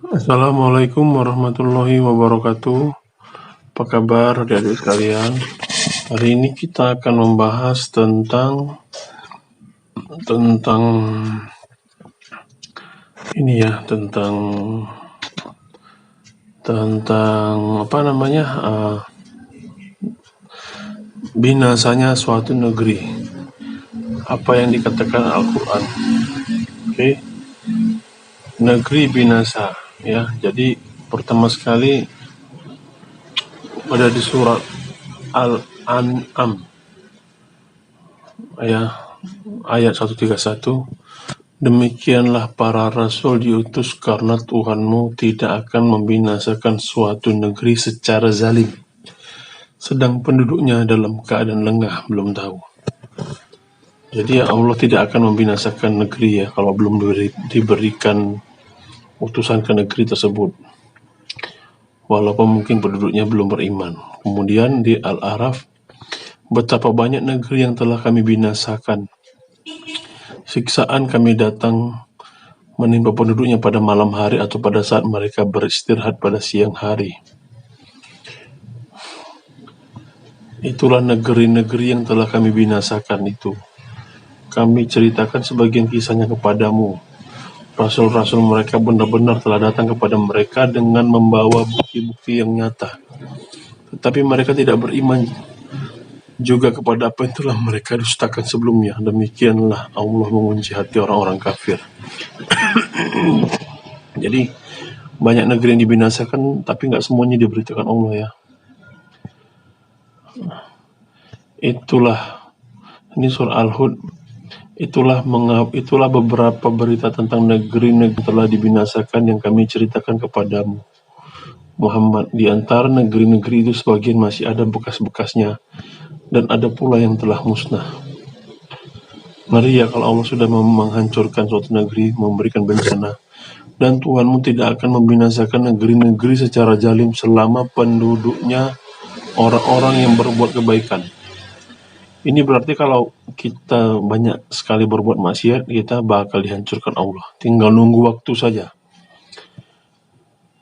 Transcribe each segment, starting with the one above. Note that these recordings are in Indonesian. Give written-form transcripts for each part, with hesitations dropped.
Assalamualaikum warahmatullahi wabarakatuh. Apa kabar adik-adik sekalian? Hari ini kita akan membahas tentang ini ya, tentang apa namanya? Binasanya suatu negeri. Apa yang dikatakan Al-Qur'an. Oke. Negeri binasa ya. Jadi pertama sekali ada di surat Al-An'am ya, ayat 131. Demikianlah para rasul diutus karena Tuhanmu tidak akan membinasakan suatu negeri secara zalim, sedang penduduknya dalam keadaan lengah belum tahu. Jadi Allah tidak akan membinasakan negeri ya kalau belum diberikan utusan ke negeri tersebut, walaupun mungkin penduduknya belum beriman. Kemudian di Al-A'raf, betapa banyak negeri yang telah kami binasakan. Siksaan kami datang menimpa penduduknya pada malam hari atau pada saat mereka beristirahat pada siang hari. Itulah negeri-negeri yang telah kami binasakan itu. Kami ceritakan sebagian kisahnya kepadamu. Rasul-rasul mereka benar-benar telah datang kepada mereka dengan membawa bukti-bukti yang nyata. Tetapi mereka tidak beriman juga kepada apa yang telah mereka dustakan sebelumnya. Demikianlah Allah mengunci hati orang-orang kafir. Jadi banyak negeri yang dibinasakan, tapi nggak semuanya diberitakan Allah ya. Itulah, ini surah Al-Hud. Itulah beberapa berita tentang negeri-negeri telah dibinasakan yang kami ceritakan kepadamu, Muhammad. Di antara negeri-negeri itu sebagian masih ada bekas-bekasnya, dan ada pula yang telah musnah. Mari ya, kalau Allah sudah menghancurkan suatu negeri, memberikan bencana, dan Tuhanmu tidak akan membinasakan negeri-negeri secara zalim selama penduduknya orang-orang yang berbuat kebaikan. Ini berarti kalau kita banyak sekali berbuat maksiat, kita bakal dihancurkan Allah. Tinggal nunggu waktu saja.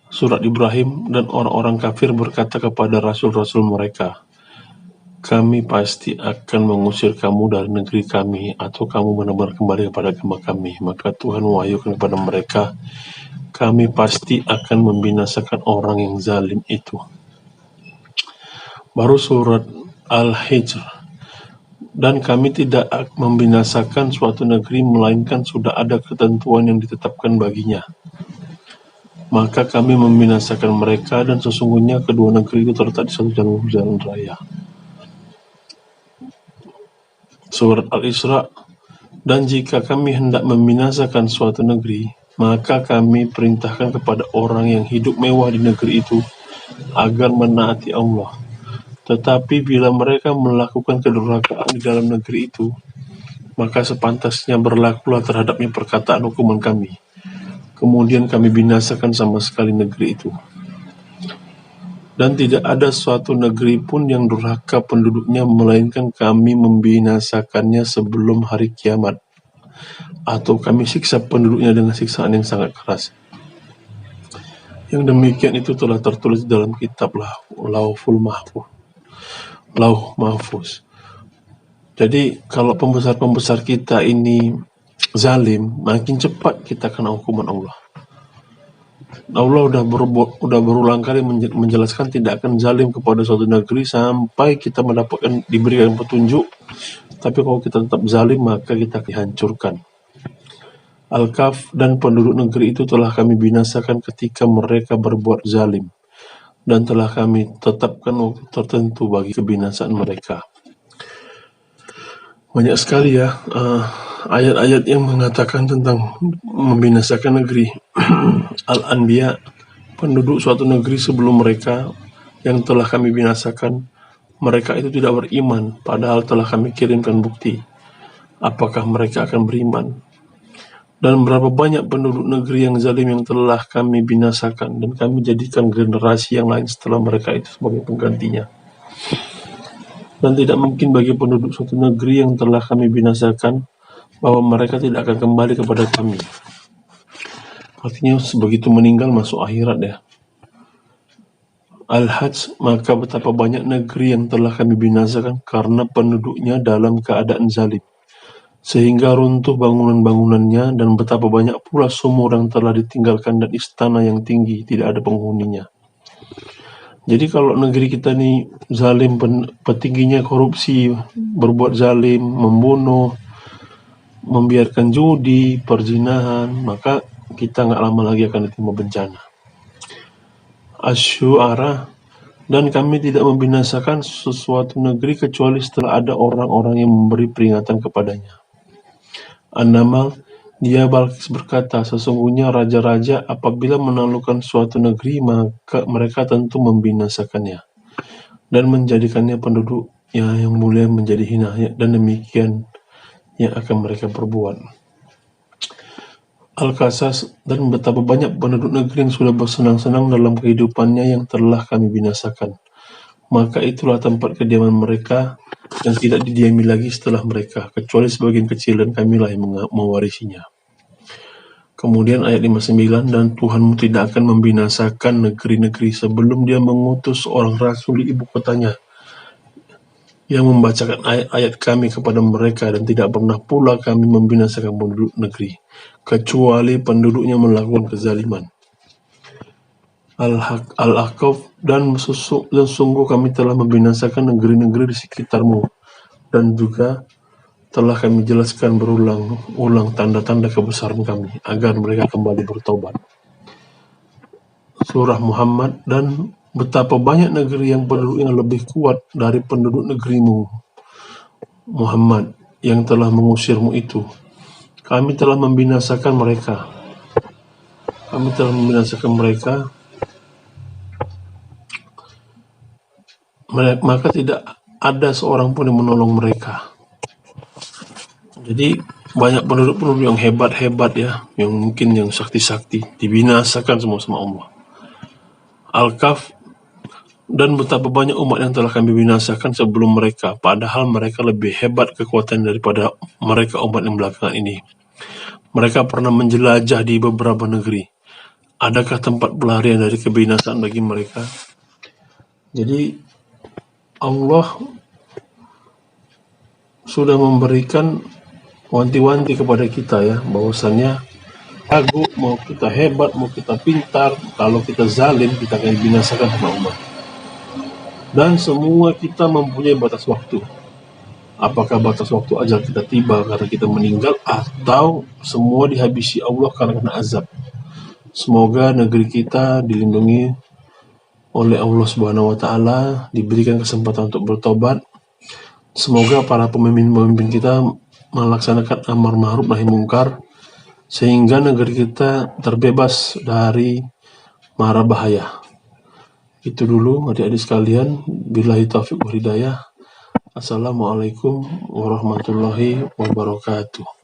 Surat Ibrahim, dan orang-orang kafir berkata kepada rasul-rasul mereka, kami pasti akan mengusir kamu dari negeri kami, atau kamu benar-benar kembali kepada agama kami. Maka Tuhan mewahyukan kepada mereka, kami pasti akan membinasakan orang yang zalim itu. Baru surat Al-Hijr, dan kami tidak membinasakan suatu negeri melainkan sudah ada ketentuan yang ditetapkan baginya. Maka kami membinasakan mereka, dan sesungguhnya kedua negeri itu terletak di satu jalan raya. Surat Al-Isra, dan jika kami hendak membinasakan suatu negeri, maka kami perintahkan kepada orang yang hidup mewah di negeri itu agar menaati Allah. Tetapi bila mereka melakukan kedurhakaan di dalam negeri itu, maka sepantasnya berlakulah terhadapnya perkataan hukuman kami. Kemudian kami binasakan sama sekali negeri itu. Dan tidak ada suatu negeri pun yang durhaka penduduknya, melainkan kami membinasakannya sebelum hari kiamat, atau kami siksa penduduknya dengan siksaan yang sangat keras. Yang demikian itu telah tertulis dalam kitab Lauh Mahfuz. Jadi kalau pembesar-pembesar kita ini zalim, makin cepat kita kena hukuman Allah. Allah udah berulang kali menjelaskan tidak akan zalim kepada suatu negeri sampai kita diberikan petunjuk. Tapi kalau kita tetap zalim, maka kita dihancurkan. Al-Kahf, dan penduduk negeri itu telah kami binasakan ketika mereka berbuat zalim, dan telah kami tetapkan waktu tertentu bagi kebinasaan mereka. Banyak sekali ya ayat-ayat yang mengatakan tentang membinasakan negeri. Al-Anbiya, penduduk suatu negeri sebelum mereka yang telah kami binasakan, mereka itu tidak beriman, padahal telah kami kirimkan bukti. Apakah mereka akan beriman? Dan berapa banyak penduduk negeri yang zalim yang telah kami binasakan, dan kami jadikan generasi yang lain setelah mereka itu sebagai penggantinya. Dan tidak mungkin bagi penduduk suatu negeri yang telah kami binasakan bahwa mereka tidak akan kembali kepada kami. Artinya begitu meninggal masuk akhirat ya. Al-Hajj, maka betapa banyak negeri yang telah kami binasakan karena penduduknya dalam keadaan zalim, sehingga runtuh bangunan-bangunannya, dan betapa banyak pula sumur yang telah ditinggalkan dan istana yang tinggi tidak ada penghuninya. Jadi kalau negeri kita nih zalim, petingginya korupsi, berbuat zalim, membunuh, membiarkan judi, perzinahan, maka kita nggak lama lagi akan ditimpa bencana. Asy-Syu'ara, dan kami tidak membinasakan sesuatu negeri kecuali setelah ada orang-orang yang memberi peringatan kepadanya. An-Naml, dia Balkis berkata, sesungguhnya raja-raja apabila menaklukkan suatu negeri, maka mereka tentu membinasakannya dan menjadikannya penduduknya yang mulia menjadi hina, dan demikian yang akan mereka perbuat. Al-Qasas, dan betapa banyak penduduk negeri yang sudah bersenang-senang dalam kehidupannya yang telah kami binasakan. Maka itulah tempat kediaman mereka yang tidak didiami lagi setelah mereka, kecuali sebagian kecil, dan kamilah yang mewarisinya. Kemudian ayat 59, dan Tuhanmu tidak akan membinasakan negeri-negeri sebelum dia mengutus seorang rasul di ibu kotanya yang membacakan ayat-ayat kami kepada mereka, dan tidak pernah pula kami membinasakan penduduk negeri, kecuali penduduknya melakukan kezaliman. Al-Ahqaf, dan sungguh kami telah membinasakan negeri-negeri di sekitarmu, dan juga telah kami jelaskan berulang-ulang tanda-tanda kebesaran kami, agar mereka kembali bertobat. Surah Muhammad, dan betapa banyak negeri yang penduduknya lebih kuat dari penduduk negerimu, Muhammad, yang telah mengusirmu itu. Kami telah membinasakan mereka. Maka tidak ada seorang pun yang menolong mereka. Jadi banyak penduduk-penduduk yang hebat-hebat ya, yang mungkin yang sakti-sakti, dibinasakan semua sama Allah. Al-Kahf, dan betapa banyak umat yang telah kami binasakan sebelum mereka, padahal mereka lebih hebat kekuatan daripada mereka umat yang belakangan ini. Mereka pernah menjelajah di beberapa negeri. Adakah tempat pelarian dari kebinasaan bagi mereka? Jadi Allah sudah memberikan wanti-wanti kepada kita ya, bahwasannya mau kita hebat, mau kita pintar, kalau kita zalim, kita akan dibinasakan sama Allah. Dan semua kita mempunyai batas waktu. Apakah batas waktu ajal kita tiba karena kita meninggal, atau semua dihabisi Allah karena azab. Semoga negeri kita dilindungi oleh Allah Subhanahu wa Ta'ala, diberikan kesempatan untuk bertobat. Semoga para pemimpin-pemimpin kita melaksanakan amar ma'ruf nahi mungkar, sehingga negeri kita terbebas dari mara bahaya. Itu dulu adik-adik sekalian. Billahi taufiq wal hidayah. Assalamualaikum warahmatullahi wabarakatuh.